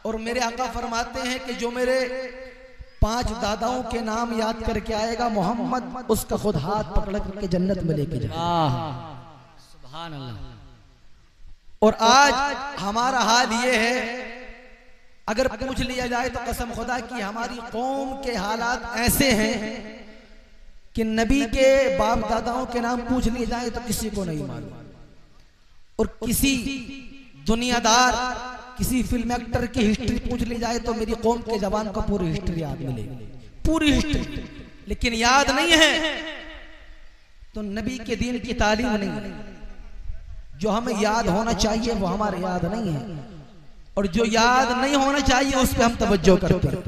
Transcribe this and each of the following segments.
और मेरे आका फरमाते हैं कि जो मेरे 5 दादाओं के नाम याद करके आएगा मोहम्मद, उसका खुद हाथ पकड़ करके जन्नत में लेके जाएगा। सुभान अल्लाह। और आज हमारा हाल ये है, अगर पूछ लिया जाए तो कसम खुदा की हमारी कौम के हालात ऐसे हैं कि नबी के बाप दादाओं के नाम पूछ लिए जाए तो किसी को नहीं मालूम। और किसी दुनियादार, किसी फिल्म एक्टर की हिस्ट्री पूछ ली जाए तो मेरी कौम के जवान को पूरी हिस्ट्री याद मिलेगी, पूरी हिस्ट्री, लेकिन याद नहीं है तो नबी के दीन की तालीम नहीं है। जो हमें याद होना चाहिए वो हमारे याद नहीं है, और जो याद नहीं होना चाहिए उस पर हम तवज्जो करते हैं।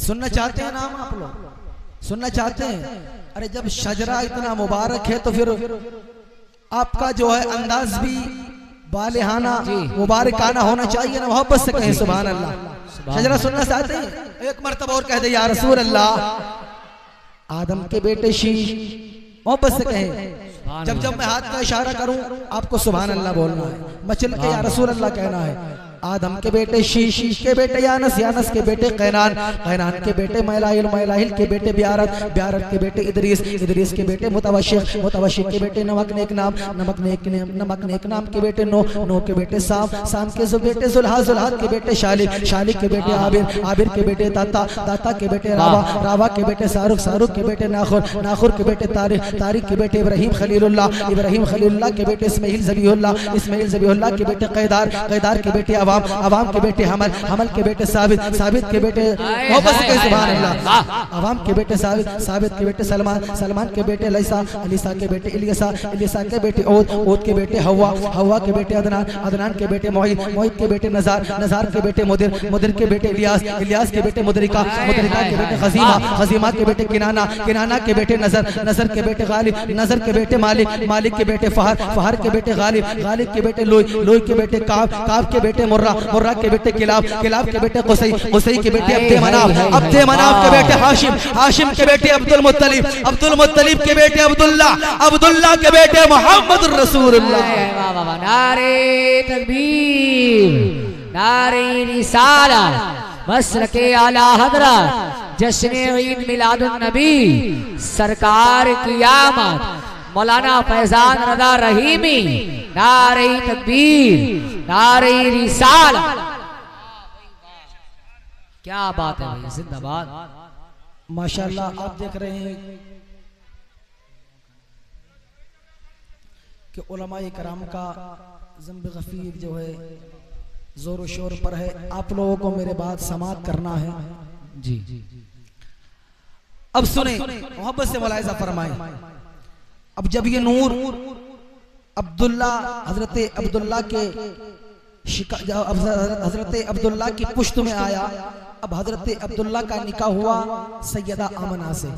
सुनना चाहते हैं नाम आप लोग? सुनना चाहते हैं? अरे जब शजरा इतना मुबारक है तो फिर आपका जो है अंदाज भी बालिहाना मुबारकाना होना चाहिए ना, मोहब्बत से कहें सुभान अल्लाह। शजरा सुनना चाहते हैं? एक मर्तबा और कह दे या रसूल अल्लाह। आदम के बेटे शीश, मोहब्बत से कहें। जब जब मैं हाथ का इशारा करूं आपको सुभान अल्लाह बोलना है, मचल के या रसूल अल्लाह कहना है। आदम के बेटे शीश, शीश के बेटे यानस, यानस के बेटे कैनान, कैनान के बेटे मैलाइल, मैलाइल के बेटे ब्यारत, ब्यारत के बेटे इदरीस, इदरीस के बेटे मुतवशिक, मुतवशिक के बेटे नमक नेक नाम, नमक नेक नाम के बेटे नो, नो के बेटे साम, साम के बेटे जुल्हा, जुल्हा के बेटे शालिक, शालिक के बेटे आबिर, आबिर के बेटे दाता, दाता के बेटे रावा, रावा के बेटे शाहरुख, शाहरुख के बेटे नाखुर, नाखुर के बेटे तारिक, तारिक के बेटे इब्राहिम खलीलुल्लाह, इब्राहिम खलीलुल्लाह के बेटे इस्माइल ज़बीहुल्लाह, इस्माइल ज़बीहुल्लाह के बेटे कैदार, कैदार के बेटे अवाम, अवाम के बेटे हमल, हमल के बेटे साबित, साबित के बेटे मोहब्बत से सुभान अल्लाह। अवाम के बेटे साबित, साबित के बेटे सलमान, सलमान के बेटे लैसा, अलीसा के बेटे इलियसा, इलियसा के बेटे ओद, ओद के बेटे हवा, हवा के बेटे अदनान, अदनान के बेटे मोहित, मोहित के बेटे नजार, नजार के बेटे मुदिर, मुदिर के बेटे इलियास, इलियास के बेटे मुदरिका, मुदरिका के बेटे खजीमा, खजीमा के बेटे किनाना, किनाना के बेटे नजर, नजर के बेटे गालिब, नजर के बेटे मालिक, मालिक के बेटे फहर, फहर के बेटे गालिब, गालिब के बेटे लोई, लोई के बेटे काब, काब के बेटे मुर्रा, मुर्रा के बेटे किलाब, किलाब के बेटे कुसई, कुसई के बेटे अब्दे मनाफ, अब्दे मनाफ के बेटे हाशिम, हाशिम के बेटे अब्दुल मुत्तलिब, अब्दुल मुत्तलिब के बेटे अब्दुल्ला, अब्दुल्ला के बेटे मोहम्मद रसूलुल्लाह। नारे तकबीर, नारे रिसालत, मसलके आला हज़रत, जश्न ईद मिलादुन नबी, सरकार की आमद, मौलाना फैजान रज़ा रहीमी, नारे तकबीर, नारे रिसालत। क्या बात है भाई, जिंदाबाद। माशाल्लाह आप देख रहे हैं कि उलमाए कराम का ज़ंब गफीर जो है जोर शोर पर है। आप लोगों को मेरे बात समाअत करना है जी। अब सुने, मोहब्बत से मुलाहिज़ा फरमाएं। अब जब ये नूर अब्दुल्ला, हजरत अब्दुल्ला के हजरत अब्दुल्ला की पुश्त में आया, अब हजरत अब्दुल्ला का निकाह हुआ सैयदा आमना से।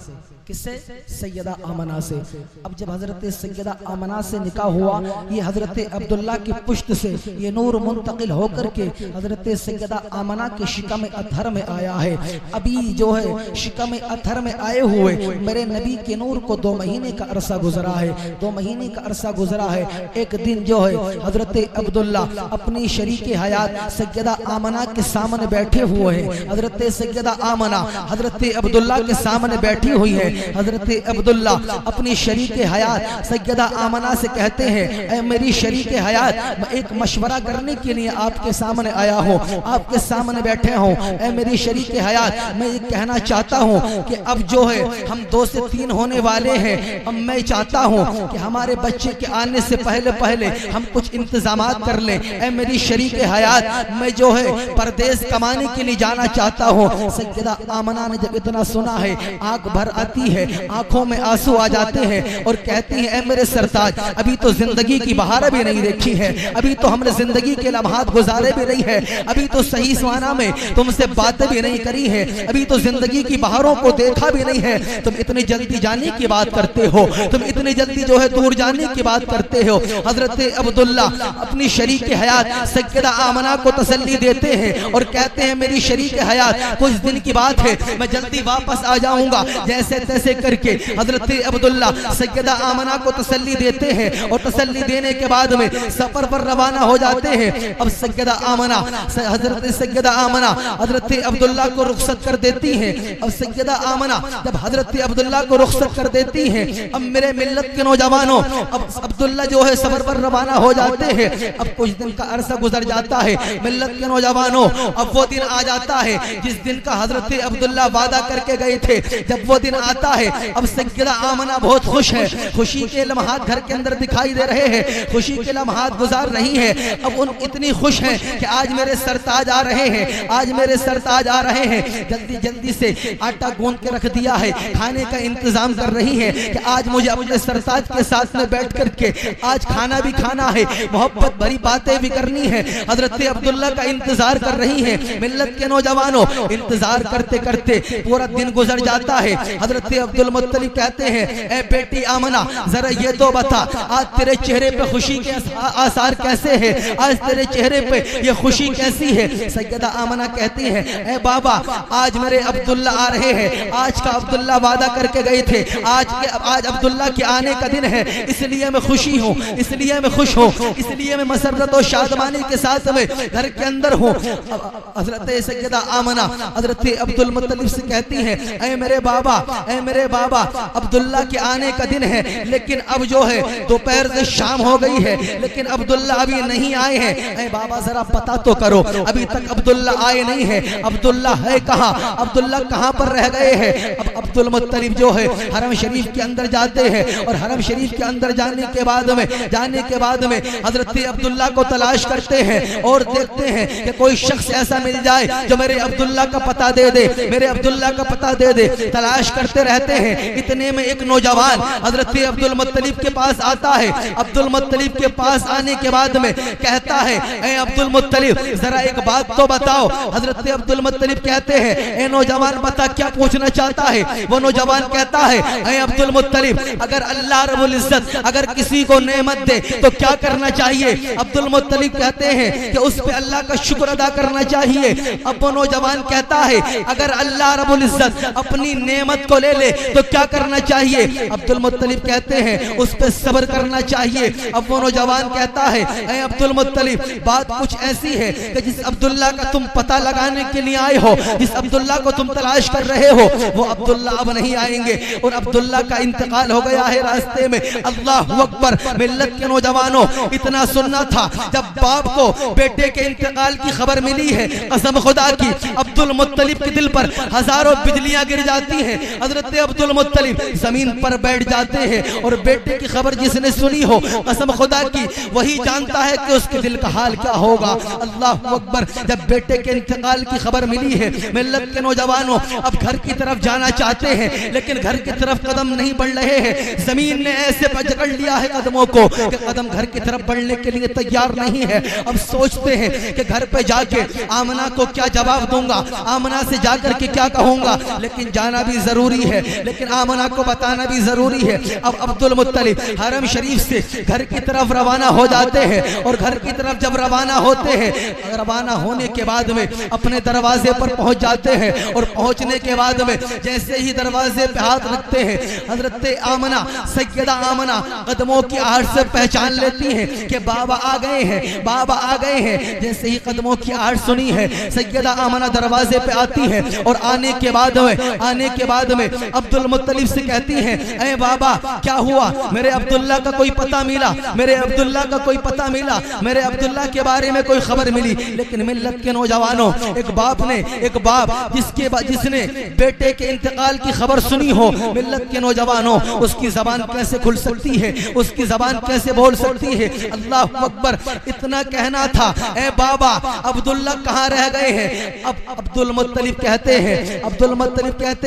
किससे? सैयदा आमना से। अब जब हजरत सैयदा आमना से निकाह हुआ, ये हजरत अब्दुल्ला की पुश्त से ये नूर मुंतकिल होकर के हजरत सैयदा आमना के शिकम अतहर में आया है। अभी जो है शिकम अतहर में आए हुए मेरे नबी के नूर को 2 महीने का अरसा गुजरा है, 2 महीने का अरसा गुजरा है। एक दिन जो है हजरत अब्दुल्ला अपनी शरीक हयात सैयदा आमना के सामने बैठे हुए हैं। हजरत सैयदा आमना हजरत अब्दुल्ला के सामने बैठी हुई है। हजरत अब्दुल्ला अपनी शरीक हयात सैयदा आमना से कहते हैं, ऐ मेरी शरीक हयात, मैं एक मशवरा करने के लिए आपके सामने आया हूँ, आपके सामने बैठे हूँ। ऐ मेरी शरीक हयात, मैं ये कहना चाहता हूँ कि अब जो है हम 2 से 3 होने वाले हैं। अब मैं चाहता हूँ कि हमारे बच्चे के आने से पहले पहले हम कुछ इंतजामात कर लें। ऐ मेरी शरीक हयात, मैं जो है परदेश कमाने के लिए जाना चाहता हूँ। सैयदा आमना ने जब इतना सुना है, आंख भर आती है, आंखों में आंसू आ जाते हैं और कहती हैं, ऐ मेरे सरताज, अभी तो जिंदगी की बहार भी नहीं देखी है, अभी तो हमने जिंदगी के लम्हात गुजारे भी नहीं है, अभी तो सही माना में तुमसे बातें भी नहीं करी है, अभी तो जिंदगी की बहारों को देखा भी नहीं है। तुम इतनी जल्दी जाने की बात करते हो, तुम इतनी जल्दी जो है दूर जाने की बात करते हो। हजरत अब्दुल्ला अपनी शरीक हयात सैयदा आमना को तसल्ली देते हैं और कहते हैं, मेरी शरीक हयात, कुछ दिन की बात है, मैं जल्दी वापस आ जाऊंगा। जैसे तैसे करके हजरत अब्दुल्ला सैयदा आमना को तसल्ली देते हैं और तसल्ली देने के बाद में सफर पर रवाना हो जाते हैं। अब सैयदा आमना हजरत अब्दुल्ला को रुखसत कर देती हैं। अब सैयदा आमना जब हजरत अब्दुल्ला को रुखसत कर देती हैं, अब मेरे मिल्लत के नौजवानों, अब अब्दुल्ला जो है सफर पर रवाना हो जाते हैं। अब कुछ दिन का अरसा गुजर जाता है मिल्लत के नौजवानों, अब वो दिन आ जाता है जिस दिन का हजरत अब्दुल्ला वादा करके गए थे। जब वो दिन आता है, अब सैयदा आमना बहुत खुश है, खुशी के लम्हात घर के अंदर दिखाई दे रहे हैं, खुशी के लम्हात गुजार रही है। अब उन इतनी खुश हैं कि आज मेरे सरताज आ रहे हैं, आज मेरे सरताज आ रहे हैं। जल्दी जल्दी से आटा गूंद के रख दिया है, खाने का इंतजाम कर रही है कि आज मुझे अपने सरताज के साथ में बैठ करके आज खाना भी खाना है, मोहब्बत भरी बातें भी करनी है। हजरत अब्दुल्ला का इंतजार कर रही है। मिल्लत के नौजवानों, इंतजार करते करते पूरा दिन गुजर जाता है। हजरत अब्दुल मुत्तलिब कहते हैं, ए बेटी आमना, जरा ये तो बता, आज तेरे चेहरे पे खुशी के आसार कैसे हैं? आज तेरे चेहरे पे ये खुशी कैसी है? सैयदा आमना कहती है, ए बाबा, आज मेरे अब्दुल्ला आ रहे हैं, आज का अब्दुल्ला वादा करके गए थे, आज अब्दुल्ला के आने का दिन है, इसलिए मैं खुशी हूँ, इसलिए मैं खुश हूँ, इसलिए मैं मसरत और शादमानी के साथ में घर के अंदर हूँ। हजरत सैयदा आमना हजरत अब्दुल मुत्तलिब से कहती है, ऐ मेरे बाबा, अब्दुल्ला के आने का दिन है, लेकिन अब जो है दोपहर से शाम हो गई है, लेकिन अब्दुल्ला अभी नहीं आए हैं। ऐ बाबा, जरा पता तो करो, अभी तक अब्दुल्ला आए नहीं है, अब्दुल्ला है कहाँ, अब्दुल्ला कहाँ पर रह गए हैं? अब अब्दुल मुत्तलिब जो है हरम शरीफ के अंदर जाते हैं और हरम शरीफ के अंदर जाने के बाद में हजरत अब्दुल्ला को तलाश करते हैं और देखते हैं कि कोई शख्स ऐसा मिल जाए जो मेरे अब्दुल्ला का पता दे दे, मेरे अब्दुल्ला का पता दे दे। तलाश करते रहते हैं। इतने में एक नौजवान हजरत अब्दुल मुत्तलिब के पास आता है। अब्दुल मुत्तलिब के पास आने के बाद में कहता है, ए अब्दुल मुत्तलिब, जरा एक बात तो बताओ। हजरत अब्दुल मुत्तलिब कहते हैं, ए नौजवान, बता क्या पूछना चाहता है? वो नौजवान कहता है, ए अब्दुल मुत्तलिब, अगर अल्लाह रब्बुल इज्जत अगर किसी को नेमत दे तो क्या करना चाहिए? अब्दुल मुत्तलिब कहते हैं कि उस पे अल्लाह का शुक्र अदा करना चाहिए। अब वो नौजवान कहता है, अगर अल्लाह रब्बुल इज्जत अपनी नेमत को ले ले तो क्या करना चाहिए? अब्दुल मुत्तलिब कहते हैं, उस पे सब्र करना चाहिए। अब वो नौजवान कहता है, ऐ अब्दुल मुत्तलिब, बात कुछ ऐसी है कि जिस अब्दुल्ला का तुम पता लगाने के लिए आए हो, जिस अब्दुल्ला को तुम तलाश कर रहे हो, वो अब्दुल्ला अब नहीं आएंगे और अब्दुल्ला का इंतकाल हो गया है रास्ते में। अल्लाहु अकबर। मिल्लत के नौजवानों, इतना सुनना था, जब बाप को बेटे के इंतकाल की खबर मिली है, कसम खुदा की, अब्दुल मुत्तलिब के दिल पर हजारों बिजलियां गिर जाती हैं। हजरत अब्दुल मुत्तलिब जमीन पर बैठ जाते हैं और बेटे की खबर जिसने सुनी हो, कसम खुदा की, वही जानता है कि उसके दिल का हाल क्या होगा। अल्लाहु अकबर। जब बेटे के इंतकाल की खबर मिली है, मिल्लत के नौजवानों अब घर की तरफ जाना चाहते हैं, लेकिन घर की तरफ कदम नहीं बढ़ रहे हैं। जमीन ने ऐसे पकड़ लिया है कदमों को कि कदम घर की तरफ बढ़ने के लिए तैयार नहीं है। अब सोचते हैं कि घर पे जाके आमना को क्या जवाब दूंगा, आमना से जाकर के क्या कहूंगा, लेकिन जाना भी जरूरी है, लेकिन आमना को बताना भी जरूरी है। अब अब्दुल मुत्तलिब हरम शरीफ से घर की तरफ रवाना हो जाते हैं और घर की तरफ जब रवाना होते हैं, रवाना होने के बाद में अपने दरवाजे पर पहुंच जाते हैं और पहुंचने के बाद में जैसे ही दरवाजे पे हाथ रखते हैं, हजरत आमना, सैयदा आमना कदमों की आहट से पहचान लेती हैं कि बाबा आ गए हैं, बाबा आ गए हैं। जैसे ही कदमों की आहट सुनी है, सैयदा आमना दरवाजे पे आती है और आने के बाद में अब्दुल मुत्तलिब से कहती हैं, ऐ बाबा, क्या हुआ? मेरे अब्दुल्ला का कोई पता मिला, मेरे अब्दुल्ला का कोई पता मिला, मेरे अब्दुल्ला के बारे में कोई खबर मिली? लेकिन मिल्लत के नौजवानों, एक बाप जिसने बेटे के इंतकाल की खबर सुनी हो, मिल्लत के नौजवानों, उसकी जबान कैसे खुल सकती है, उसकी जबान कैसे बोल सकती है? अल्लाह अकबर। इतना कहना था, ए बाबा, अब्दुल्ला कहाँ रह गए हैं? अब अब्दुल मुत्तलिब कहते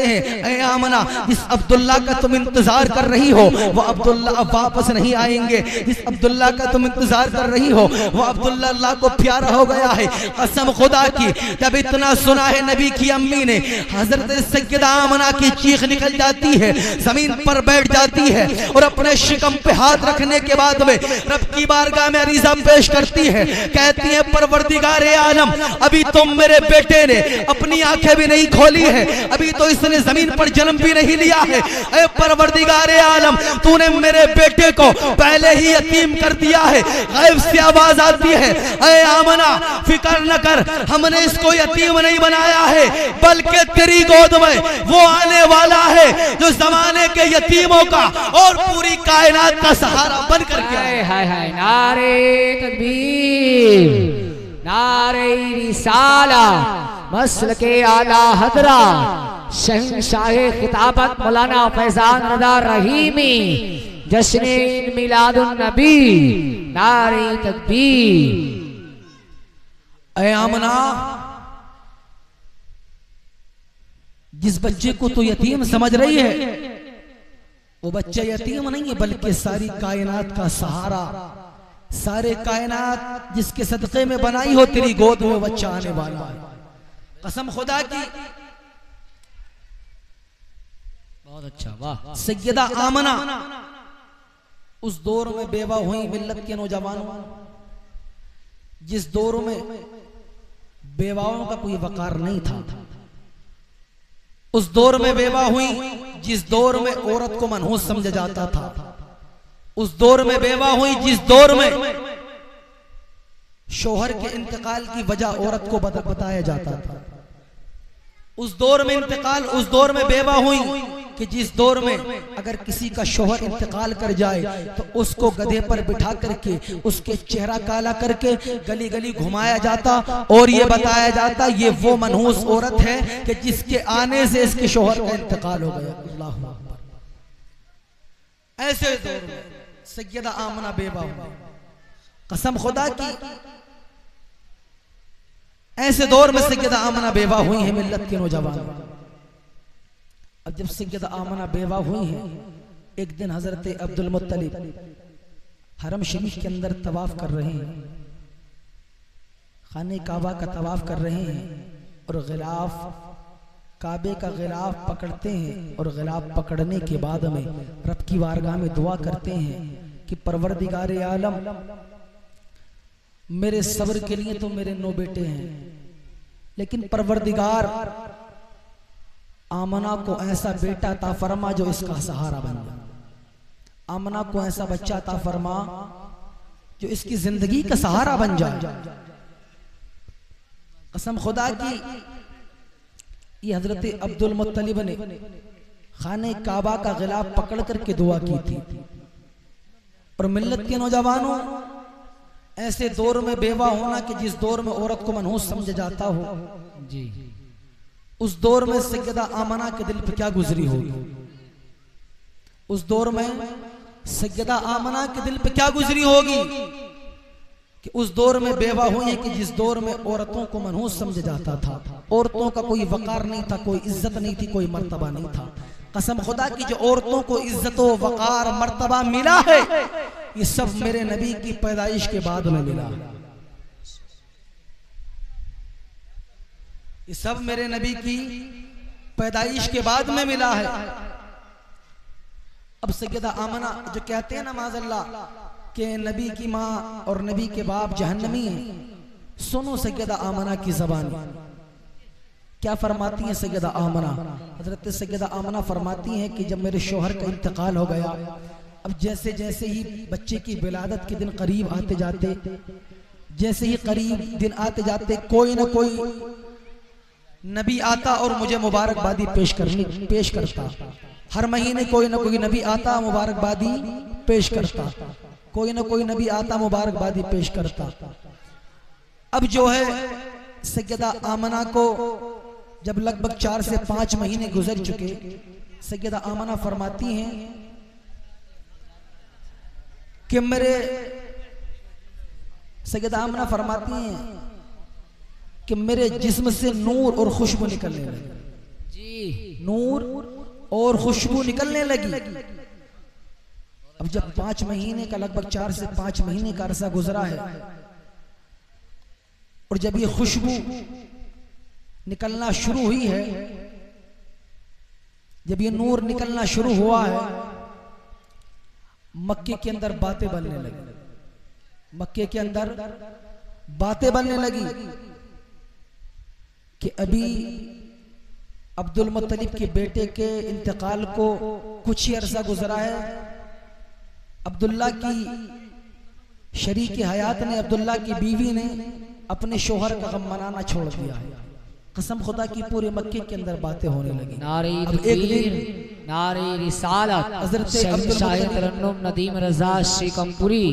हैं, ए आमना, जिस अब्दुल्ला का तुम इंतजार कर रही हो, वो अब्दुल्ला अब वापस नहीं आएंगे। जिस अब्दुल्ला का तुम इंतजार कर रही हो, वो अब्दुल्ला अल्लाह को प्यारा हो गया है। कसम खुदा की, जब इतना सुना है नबी की अम्मी ने, हजरत सैयदा आमना की चीख निकल जाती है, जमीन पर बैठ जाती है और अपने शिकम पे हाथ रखने के बाद में रब की बारगाह में अरीज़ा पेश करती है। कहती है, परवरदिगारे आलम, अभी तुम मेरे बेटे बेटे ने अपनी आंखें भी नहीं खोली है, अभी तो इसने जमीन पर जन्म भी नहीं लिया है। ऐ परवरदिगार आलम, तूने मेरे बेटे को पहले ही यतीम कर दिया है। गैब से आवाज आती है, ऐ आमना फिक्र न कर, हमने इसको यतीम नहीं बनाया है, बल्कि तेरी गोद में वो आने वाला है जो जमाने के यतीमों का और पूरी कायनात का सहारा बन करके आए। हाय हाय, नारे तकबीर, नारे रिसाला, मसलके आला हजरा, शहंशाह खिताबत मौलाना फैजान रज़ा रहीमी, जश्न मिलादुन नबी, नारे तकबीर। ऐ आमना, जिस बच्चे को तो यतीम समझ रही है, वो बच्चा यतीम नहीं है, बल्कि सारी कायनात का सहारा, सारे कायनात जिसके सदक़े में बनाई हो, तेरी गोद में बच्चा आने वाला है। कसम खुदा की। बहुत अच्छा, वाह। सैयदा आमना उस दौर में बेवा हुई मिल्लत के नौजवानों, जिस दौर में बेवाओं का कोई वकार नहीं था, उस दौर में बेवा हुई जिस दौर में औरत को मनहूस समझा जाता था, उस दौर में बेवा हुई जिस दौर में शोहर के इंतकाल की वजह औरत को बताया जाता था, उस दौर में इंतकाल, उस दौर में बेवा हुई कि जिस दौर में अगर किसी का शोहर इंतकाल कर जाए तो उसको गधे पर बिठा करके उसके चेहरा काला करके गली गली घुमाया जाता और ये बताया जाता ये वो मनहूस औरत है कि जिसके आने से इसके शोहर का इंतकाल हो गया। अल्लाह अकबर। ऐसे दौर में सैयदा आमना बेवा हुई, कसम खुदा की, ऐसे दौर में सैयदा आमना बेवा हुई है मिल्लत के नौजवान। अब जब सैयदा आमना बेवा हुई है, एक दिन हजरत अब्दुल मुत्तलिब हरम शरीफ के अंदर तवाफ कर रहे हैं, खाने काबा का तवाफ कर रहे हैं और गिलाफ, काबे का गिलाफ पकड़ते हैं और गिलाफ पकड़ने के बाद में रब की बारगाह में दुआ करते हैं कि परवरदिगार आलम, मेरे सब्र के लिए तो मेरे 9 बेटे हैं, लेकिन परवरदिगार आमना को ऐसा बेटा ता फरमा जो इसका सहारा बन जाए, आमना को ऐसा बच्चा ता फरमा जो इसकी जिंदगी का सहारा बन जाए। कसम खुदा की, ये हजरत अब्दुल मुत्तलिब ने खाने काबा का गिलाफ पकड़ करके दुआ की थी। और मिल्लत के नौजवानों, ऐसे दौर में बेवा होना कि जिस दौर में औरत को मनहूस समझा जाता हो जी, उस दौर में सैयदा आमना के दिल पे क्या गुजरी होगी, उस दौर में सैयदा आमना के दिल पे क्या गुजरी होगी कि उस दौर में बेवा हुई है कि जिस दौर में औरतों को मनहूस समझा जाता था, औरतों का कोई वकार नहीं था, कोई इज्जत नहीं थी, कोई मर्तबा नहीं था। कसम खुदा की, जो औरतों को इज्जत व वकार मर्तबा मिला है, ये सब मेरे नबी की पैदाइश के बाद में मिला, ये सब मेरे नबी की पैदाइश के बाद में मिला है। अब सैयदा आमना जो कहते हैं ना माज़अल्लाह कि नबी की माँ और नबी के बाप जहन्नमी हैं, सुनो सैयदा आमना की ज़बान क्या फरमाती हैं। सैयदा आमना, हजरत सैयदा आमना फरमाती हैं कि जब मेरे शोहर का इंतकाल हो गया, अब जैसे जैसे ही बच्चे की विलादत के दिन करीब आते जाते, जैसे ही करीब दिन आते जाते, कोई ना कोई नबी आता और मुझे मुबारकबादी पेश करता। हर महीने कोई ना कोई नबी आता, मुबारकबादी पेश करता, कोई ना कोई नबी आता, मुबारकबादी पेश करता। अब जो है सैयदा आमना को जब लगभग 4 से 5 महीने गुजर चुके, सैयदा आमना फरमाती हैं कि मेरे, सैयदा आमना फरमाती हैं कि मेरे जिस्म से नूर और खुशबू निकलने लगी जी, नूर और खुशबू निकलने लगी। अब जब 5 महीने का, लगभग 4 से 5 महीने का अरसा गुजरा है और जब ये खुशबू निकलना शुरू हुई है, जब ये नूर निकलना शुरू हुआ है, मक्के के अंदर बातें बनने लगी, मक्के के अंदर बातें बनने लगी। कि अभी अब्दुल मुत्तलिब के बेटे के इंतकाल को कुछ ही अरसा गुजरा है। अब्दुल्ला की शरीक हयात ने, अब्दुल्ला की बीवी ने अपने शोहर का गम मनाना छोड़ दिया है। कसम खुदा की पूरे मक्के के अंदर बातें होने लगी। नारे अब एक तकबीर, दिन नारे रिसालत, हज़रत शहंशाह तरन्नुम नदीम रज़ा शिकमपुरी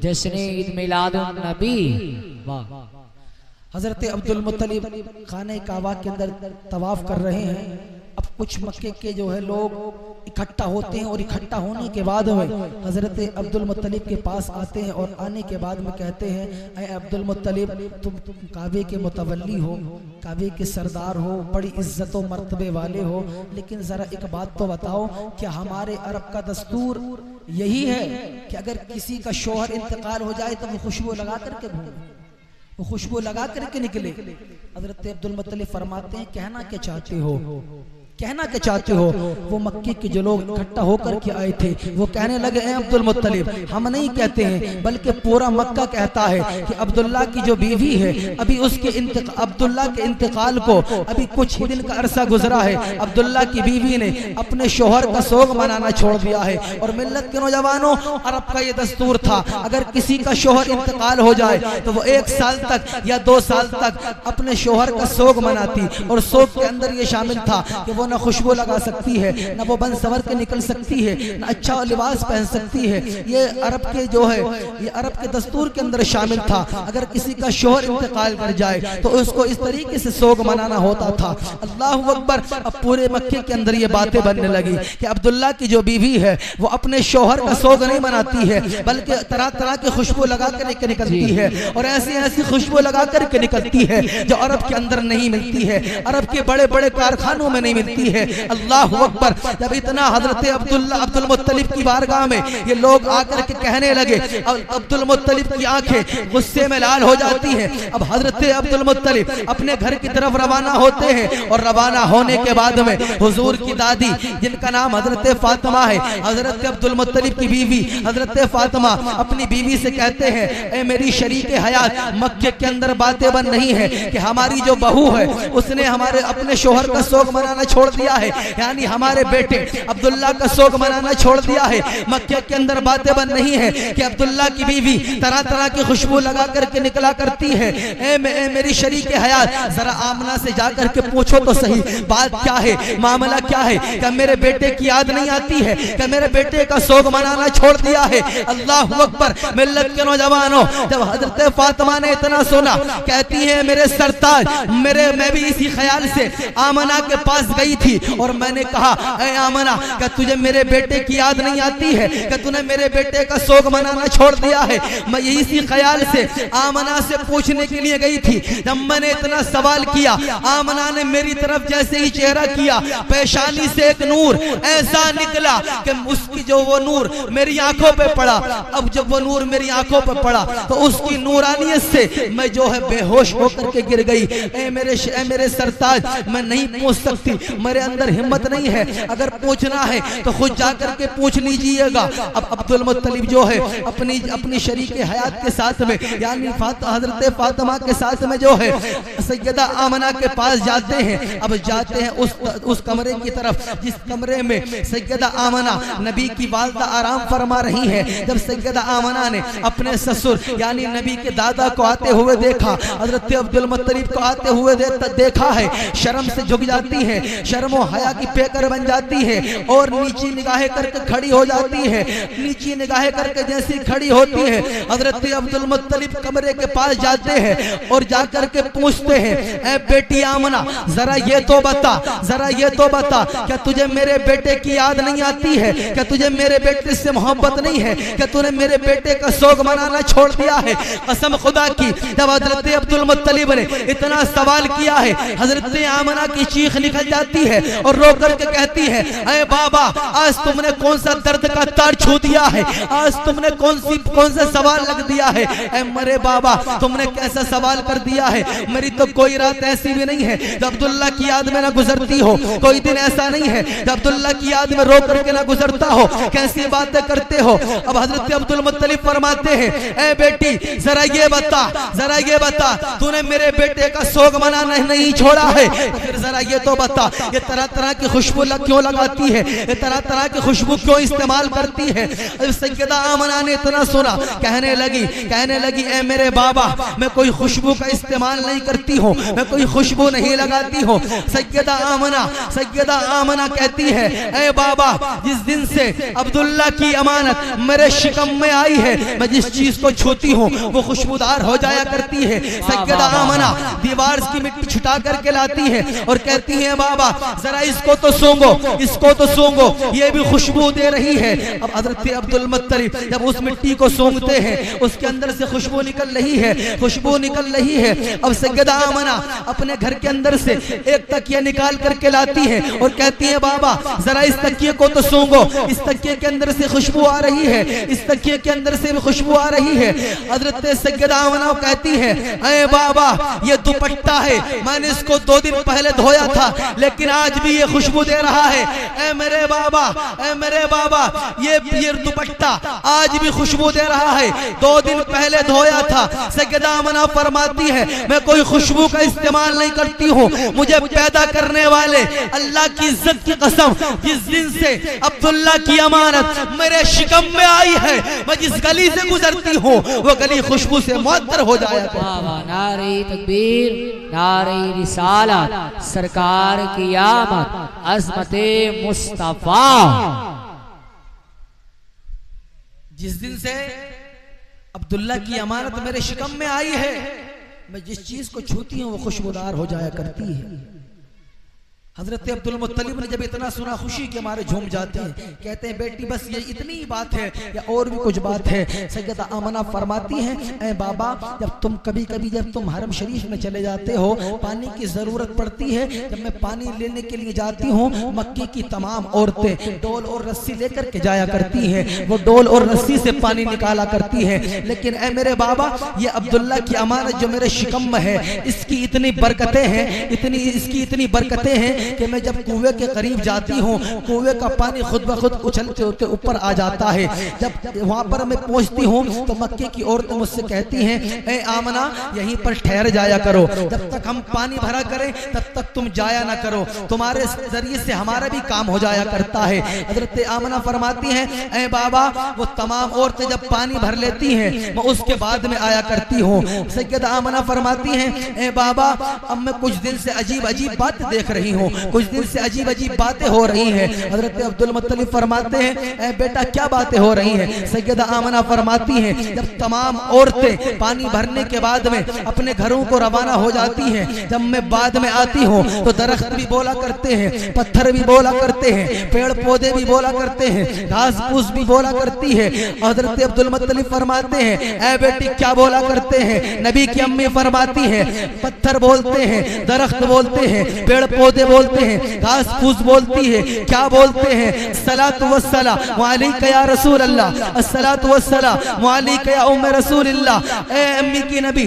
जश्न ईद मिलादुन नबी। वाह। हजरत अब्दुल मुत्तलिब खाने काबा के अंदर तवाफ कर रहे हैं। अब कुछ मक्के के जो है लोग इकट्ठा होते हैं और इकट्ठा होने के बाद में हजरत अब्दुल मुत्तलिब के पास आते हैं और आने के बाद में कहते हैं, ऐ अब्दुल मुत्तलिब, तुम काबे के मुतवल्ली हो, काबे के सरदार हो, बड़ी इज्जत व मर्तबे वाले हो, लेकिन जरा एक बात तो बताओ, क्या हमारे अरब का दस्तूर यही है कि अगर किसी का शौहर इंतकाल हो जाए तो वो खुशबू लगा करके घूमे, वो खुशबू लगा करके निकले? हजरत अब्दुल मुत्तलिब फरमाते हैं, कहना क्या चाहते हो, कहना क्या चाहते हो? वो मक्के के जो लोग इकट्ठा होकर के आए थे वो कहने लगे, ऐ अब्दुल मुत्तलिब, हम नहीं कहते हैं बल्कि पूरा मक्का कहता है कि अब्दुल्ला की जो बीवी है अभी उसके अब्दुल्ला के इंतकाल को अभी कुछ ही दिन का अरसा गुजरा है। अब्दुल्ला की बीवी ने अपने शोहर का सोग मनाना छोड़ दिया है। और मिल्लत के नौजवानों, अरब का ये दस्तूर था, अगर किसी का शोहर इंतकाल हो जाए तो वो 1 साल तक या 2 साल तक अपने शोहर का सोग मनाती। और सोग के अंदर ये शामिल था कि वो न खुशबू लगा सकती है, न वो बन सवर के निकल सकती है, न अच्छा लिबास पहन सकती है। ये अरब के जो है, ये अरब के दस्तूर के अंदर शामिल था। अगर किसी का शोहर इंतकाल कर जाए तो उसको इस तरीके से सोग मनाना होता था। अल्लाहु अकबर। अब पूरे मक्के के अंदर ये बातें बनने लगी कि अब्दुल्ला की जो बीवी है वो अपने शोहर का सोग नहीं मनाती है, बल्कि तरह तरह की खुशबू लगा कर निकलती है। और ऐसी ऐसी खुशबू लगा करके निकलती है जो अरब के अंदर नहीं मिलती है, अरब के बड़े बड़े कारखानों में नहीं मिलती है। अल्लाहु अकबर। जब इतना हजरत अब्दुल मुत्तलिब की बारगाह में ये लोग आकर के कहने लगे, अब्दुल मुत्तलिब की आंखें गुस्से में लाल हो जाती हैं। अब हजरत अब्दुल मुत्तलिब अपने घर की तरफ रवाना होते हैं और रवाना होने के बाद में हुजूर की दादी, जिनका नाम हजरत फातिमा है, हजरत अब्दुल मुत्तलिब की बीवी हजरत फातिमा अपनी बीवी से कहते हैं, ए मेरी शरीक हयात, मक्के के अंदर बातें बन रही हैं कि हमारी जो बहू है उसने हमारे अपने शोहर का सोग मनाना छोड़ दिया है, यानी हमारे बेटे अब्दुल्ला का सोग मनाना छोड़ दिया है। मक्के के अंदर बातें बन रही है कि अब्दुल्ला की बीवी तरह तरह की खुशबू लगा करके निकला करती है। ए मेरी शरीक हयात, जरा आमना से जाकर के पूछो तो सही, बात क्या है, मामला क्या है? क्या मेरे बेटे की याद नहीं आती है? क्या मेरे बेटे का सोग मनाना छोड़ दिया है? अल्लाहु अकबर। मिल्लत के नौजवानों, जब हजरत फातिमा ने इतना सुना, कहती है, मेरे सरताज, मैं भी इसी ख्याल से आमना के पास गई थी और मैंने कहा, ऐ आमना, क्या तुझे मेरे बेटे की याद नहीं आती है? क्या तूने मेरे बेटे का सोग मनाना छोड़ दिया है? मैं इसी ख्याल से आमना से पूछने के लिए गई थी। जब मैंने इतना सवाल किया, आमना ने मेरी तरफ जैसे ही चेहरा किया, पेशानी से एक नूर ऐसा निकला कि उसकी जो वो नूर मेरी आंखों पे पड़ा। अब जब वो नूर मेरी आंखों पे पड़ा तो उसकी नूरानियत से मैं जो है बेहोश होकर के गिर गई। ए मेरे सरताज, मैं नहीं पूछ सकती, मेरे अंदर हिम्मत नहीं है, अगर पूछना है तो खुद जाकर के पूछ लीजिएगा। अब अब्दुल मुत्तलिब जो है अपनी शरीक हयात के साथ में, यानी हजरत फातिमा के साथ में जो है सैयदा आमना के पास जाते हैं। अब जाते हैं उस कमरे की तरफ जिस कमरे में सैयदा आमना नबी की वालिदा आराम फरमा रही है। जब सैयदा आमना ने अपने ससुर यानी नबी के दादा को आते हुए देखा, हजरत अब्दुल मुत्तलिब को आते हुए देखा है, शर्म से झुक जाती है, शर्म और हया की पेकर बन जाती है और नीची निगाहें करके खड़ी हो जाती है। नीची निगाहें करके जैसी खड़ी होती है, हजरत अब्दुल मुत्तलिब कमरे के पास जाते हैं और जाकर के पूछते हैं, ऐ बेटी आमना, जरा ये तो बता, जरा ये तो बता, क्या तुझे मेरे बेटे की याद नहीं आती है? क्या तुझे मेरे बेटे से मोहब्बत नहीं है? क्या तूने मेरे बेटे का सोग मनाना छोड़ दिया है? कसम खुदा की, जब हजरत अब्दुल मुत्तलिब ने इतना सवाल किया है, हजरत आमना की चीख निकल जाती है और रो करके कहती है, अरे बाबा आज तुमने कौन सा दर्द का तार छू दिया है, आज तुमने कौन सा सवाल लग दिया है, ऐ मरे बाबा तुमने कैसा सवाल कर दिया है। मेरी तो कोई रात ऐसी भी नहीं है जब अब्दुल्ला की याद में ना गुजरती हो, कोई दिन ऐसा नहीं है जब अब्दुल्ला की याद में रो करके ना गुजरता हो। कैसी बातें करते हो। अब हजरत अब्दुल मुत्तलिब फरमाते हैं, ऐ बेटी जरा ये बता तूने मेरे बेटे का सोग मनाना नहीं छोड़ा है, तो फिर जरा ये तो बता ये तरह तरह की खुशबू क्यों लगाती है, ये तरह तरह की खुशबू क्यों इस्तेमाल करती है। सैयदा आमना ने इतना सुना, कहने लगी ऐ मेरे बाबा मैं कोई खुशबू का इस्तेमाल नहीं करती हूँ, मैं कोई खुशबू नहीं लगाती हूँ। सैयदा आमना कहती है, ऐ बाबा जिस दिन से अब्दुल्ला की अमानत मेरे शिकम में आई है, मैं जिस चीज को छूती हूँ वो खुशबूदार हो जाया करती है। सैयदा आमना दीवार की मिट्टी छुटा करके लाती है और कहती है, बाबा जरा इसको तो सूंघो, ये भी खुशबू दे रही है। अब हजरत अब्दुल मुत्तलिब जब उस मिट्टी को सूंघते हैं उसके अंदर से खुशबू निकल रही है। अब सैयदा आमना अपने घर के अंदर से एक तकिया निकाल करके लाती है और कहती है, बाबा जरा इस तकिए को तो सूंघो, इस तकिए के अंदर से खुशबू आ रही है, इस तकिए के अंदर से भी खुशबू आ रही है। हजरत सैयदा आमना कहती है, अरे बाबा ये दुपट्टा है, मैंने इसको 2 दिन पहले धोया था लेकिन आज भी ये खुशबू दे रहा है। ऐ मेरे बाबा ये दुपट्टा आज भी खुशबू दे रहा है, 2 दिन पहले धोया था। सैयदा आमना फरमाती है, मैं कोई खुशबू का इस्तेमाल नहीं करती हूँ, मुझे पैदा करने वाले अल्लाह की इज्जत की कसम जिस दिन से अब्दुल्ला की अमानत मेरे शिकम में आई है, मैं जिस गली से गुजरती हूँ वो गली खुशबू से मुअत्तर हो जाए। नारे तकबीर, नारे रिसालत, सरकार की आमद, अज़मते मुस्तफा। जिस दिन से अब्दुल्ला की अमानत मेरे शिकम में आई है, मैं जिस चीज को छूती हूँ वो खुशबूदार हो जाया करती है। हजरत अब्दुल मुत्तलिब ने जब इतना सुना खुशी के मारे झूम जाते हैं, कहते हैं बेटी बस ये इतनी ही बात है या और भी कुछ बात है। सैयदा आमना फरमाती हैं, ऐ बाबा जब तुम हरम शरीफ में चले जाते हो पानी की जरूरत पड़ती है, जब मैं पानी लेने के लिए जाती हूँ मक्के की तमाम औरतें डोल और रस्सी लेकर के जाया करती हैं, वो डोल और रस्सी से पानी निकाला करती है। लेकिन ऐ मेरे बाबा ये अब्दुल्ला की अमानत जो मेरे शिकम में है इसकी इतनी बरकतें हैं कि मैं जब कुएं के करीब जाती हूँ कुएं का पानी खुद ब खुद उछलते होते ऊपर आ जाता है। जब वहां पर मैं पहुंचती हूँ तो मक्के की औरतें मुझसे कहती हैं, ए आमना यहीं पर ठहर जाया करो, जब तक हम पानी भरा करें तब तक तुम जाया ना करो, तुम्हारे जरिए से हमारा भी काम हो जाया करता है। हजरत आमना फरमाती हैं, ए बाबा वो तमाम औरतें जब पानी भर लेती हैं मैं उसके बाद में आया करती हूँ। सैयदा आमना फरमाती हैं, ए बाबा अब मैं कुछ दिन से अजीब अजीब बातें देख रही हूँ, कुछ दिन से अजीब अजीब बातें हो रही हैं। हजरत अब्दुल मुत्तलिब फरमाते हैं, ए बेटा क्या बातें हो रही हैं। सैयदा आमना फरमाती हैं, जब तमाम औरतें पानी भरने के बाद में अपने घरों को रवाना हो जाती हैं, जब मैं बाद में आती हूँ तो दरख्त भी बोला करते हैं, पत्थर भी बोला करते हैं, पेड़ पौधे भी बोला करते हैं, घास फूस भी बोला करती है। हजरत अब्दुल मुत्तलिब फरमाते हैं, ए बेटी क्या बोला करते हैं। नबी की अम्मी फरमाती है, पत्थर बोलते हैं, दरख्त बोलते हैं, पेड़ पौधे बोलते हैं, घास फूस बोलती है, क्या बोलते हैं, सलातु वस्सलाम अलैका या रसूल अल्लाह, अस्सलातु वस्सलाम अलैका या उम्मे रसूलिल्लाह। ए अम्मी की नबी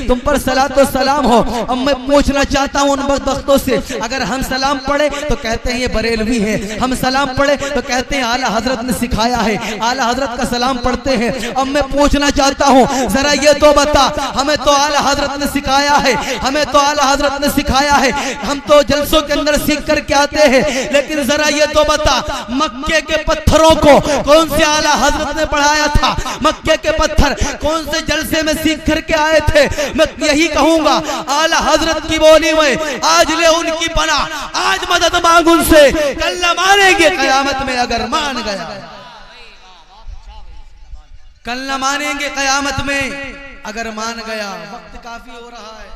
तुम पर सलातो सलाम हो। अब मैं पूछना चाहता हूँ उन बख्तों से, अगर हम सलाम पढ़े तो कहते हैं ये बरेलवी है, हम सलाम पढ़े तो कहते हैं आला हजरत ने सिखाया है, आला हजरत का सलाम पढ़ते हैं। अब मैं पूछना चाहता हूँ जरा ये तो बता, हमें तो आला हजरत ने सिखाया है, हमें तो आला हजरत ने सिखाया है, हम तो जलसों के अंदर सीख करके आते हैं, लेकिन जरा ये तो बता मक्के के पत्थरों को कौन से आला हजरत ने पढ़ाया था, मक्के के पत्थर कौन से जलसे में सीख करके आए थे। मैं यही कहूंगा आला हजरत की बोली में आज ले उनकी पना, आज मदद मांग उनसे, कल न मानेंगे कयामत में अगर मान गया, कल न मानेंगे कयामत में अगर मान गया। वक्त काफी हो रहा है।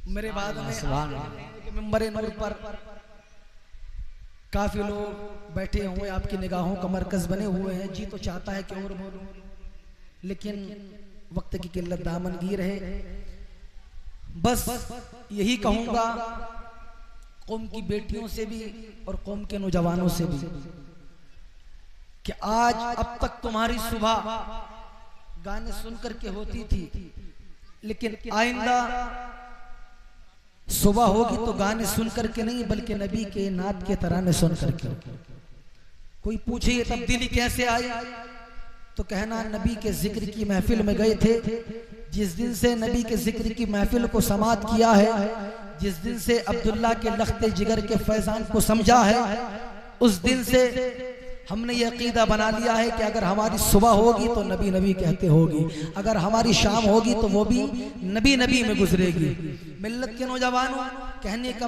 मेरे बाद में मिंबर नूर पर काफी लोग बैठे हुए, आपकी निगाहों का मरकज बने हुए हैं। जी तो चाहता है कि और बोलूं, लेकिन वक्त की किल्लत दामनगीर है। बस यही कहूंगा कौम की बेटियों से भी और कौम के नौजवानों से भी कि आज अब तक तुम्हारी सुबह गाने सुनकर के होती थी, लेकिन आइंदा सुबह होगी तो गाने सुनकर के नहीं बल्कि नबी के नात के तराने सुनकर के। कोई पूछे ये तब्दीली कैसे आई तो कहना नबी के जिक्र की महफिल में गए थे। जिस दिन से नबी के जिक्र की महफिल को समात किया है, जिस दिन से अब्दुल्ला के लख्ते जिगर के फैजान को समझा है, उस दिन से हमने ये अकीदा बना लिया है कि अगर हमारी सुबह होगी तो नबी नबी कहते होगी, अगर हमारी शाम होगी तो वो भी नबी नबी में गुजरेगी। मिल्लत के नौजवानों, कहने का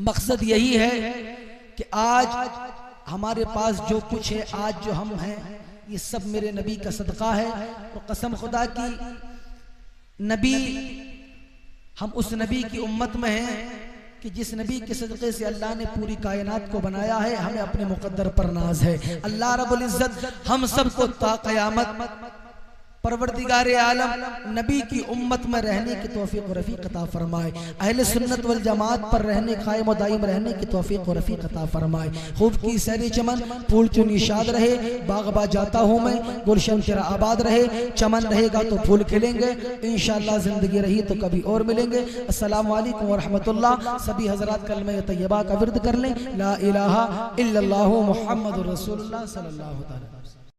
मकसद यही है कि आज हमारे पास जो कुछ है, आज जो हम हैं, ये सब मेरे नबी का सदका है। और कसम खुदा की, नबी, हम उस नबी की उम्मत में हैं कि जिस नबी के सदक़े से अल्लाह ने पूरी कायनात को बनाया है। हमें अपने मुक़द्दर पर नाज है। अल्लाह रब्बुल इज़्ज़त हम सबको ता क़यामत परवरदिगारे आलम नबी की उम्मत में रहने की तौफीक और रफ़ीक अता फरमाए। अहले सुन्नत वल जमात पर रहने, कायम व दायम रहने की तौफीक और रफ़ीक अता फरमाए। खूब की सैर चमन, फूल चुन निशाद रहे, बागबा जाता हूँ मैं, गुलशन तेरा आबाद रहे। चमन रहेगा तो फूल खिलेंगे, इंशाअल्लाह ज़िंदगी रही तो कभी और मिलेंगे। अस्सलामु अलैकुम व रहमतुल्लाह। सभी हज़रात कलमे तैयबा का विर्द कर लें, ला इलाहा इल्लल्लाहु मुहम्मदुर रसूलुल्लाह सल्लल्लाहु अलैहि वसल्लम।